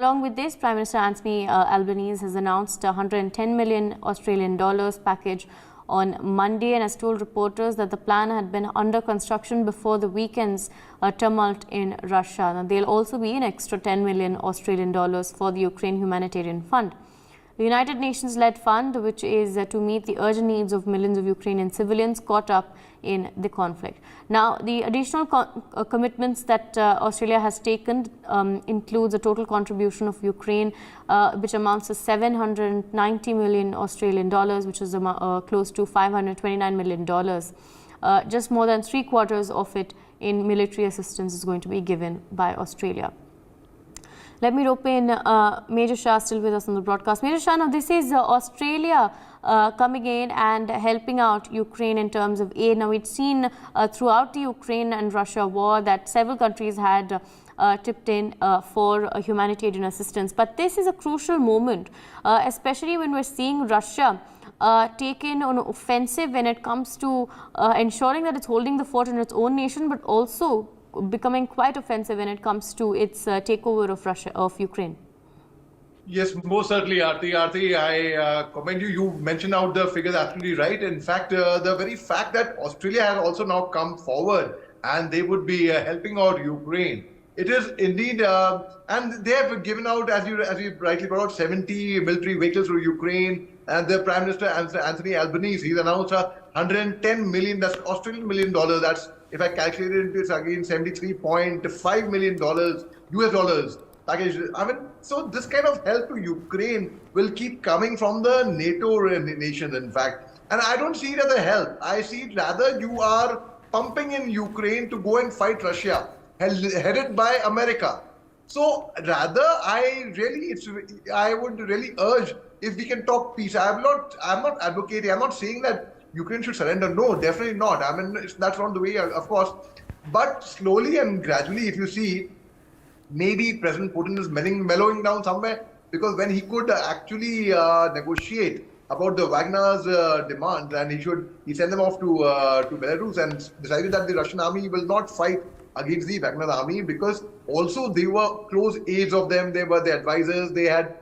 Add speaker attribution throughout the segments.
Speaker 1: Along with this, Prime Minister Anthony Albanese has announced a 110 million Australian dollars package on Monday and has told reporters that the plan had been under construction before the weekend's tumult in Russia. Now, there'll also be an extra 10 million Australian dollars for the Ukraine Humanitarian Fund. The United Nations-led fund, which is to meet the urgent needs of millions of Ukrainian civilians caught up in the conflict. Now, the additional commitments that Australia has taken includes a total contribution of Ukraine, which amounts to 790 million Australian dollars, which is close to $529 million. Just more than 3/4 of it in military assistance is going to be given by Australia. Let me rope in Major Shah, still with us on the broadcast. Major Shah, now this is Australia coming in and helping out Ukraine in terms of aid. Now, we'd seen throughout the Ukraine and Russia war that several countries had tipped in for humanitarian assistance. But this is a crucial moment, especially when we're seeing Russia take in an offensive when it comes to ensuring that it's holding the fort in its own nation, but also becoming quite offensive when it comes to its takeover of Ukraine.
Speaker 2: Yes, most certainly, Aarti. I commend you. You mentioned out the figures absolutely right. In fact, the very fact that Australia has also now come forward and they would be helping out Ukraine. It is indeed, and they have given out, as you rightly brought out, 70 military vehicles to Ukraine. And the Prime Minister Anthony Albanese, he's announced $110 million. That's Australian million dollars. That's, if I calculate it, it's again $73.5 million US dollars package. I mean, so this kind of help to Ukraine will keep coming from the NATO nations, in fact. And I don't see it as a help. I see it rather you are pumping in Ukraine to go and fight Russia, headed by America. So rather, I would really urge if we can talk peace. I'm not advocating. I'm not saying that Ukraine should surrender. No, definitely not. I mean, that's not the way, of course. But slowly and gradually, if you see, maybe President Putin is mellowing down somewhere, because when he could actually negotiate about the Wagner's demands, and he sent them off to Belarus and decided that the Russian army will not fight against the Wagner army, because also they were close aides of them. They were the advisors. They had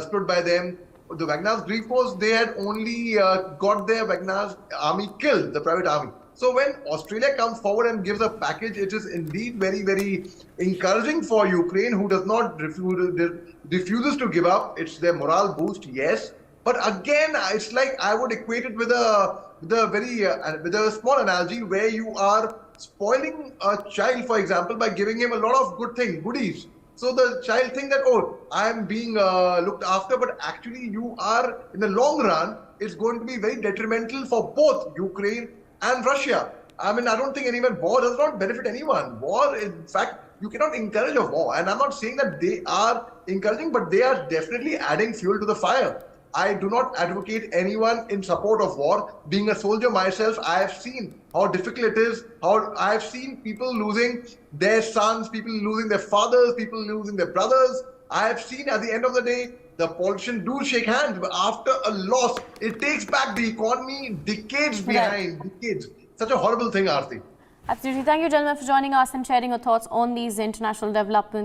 Speaker 2: stood by them. The Wagner's grief was they had only got their Wagner's army killed, the private army. So when Australia comes forward and gives a package, it is indeed very, very encouraging for Ukraine, who does not refuses to give up. It's their morale boost, yes. But again, it's like I would equate it with a small analogy where you are spoiling a child, for example, by giving him a lot of goodies. So the child thinks that, oh, I am being looked after, but actually you are, in the long run, it's going to be very detrimental for both Ukraine and Russia. I mean, I don't think war does not benefit anyone. War, in fact, you cannot encourage a war. And I'm not saying that they are encouraging, but they are definitely adding fuel to the fire. I do not advocate anyone in support of war. Being a soldier myself, I have seen how difficult it is. How I have seen people losing their sons, people losing their fathers, people losing their brothers. I have seen at the end of the day, the politicians do shake hands, but after a loss, it takes back the economy decades behind, decades. Such a horrible thing, Aarti.
Speaker 1: Absolutely. Thank you, gentlemen, for joining us and sharing your thoughts on these international developments.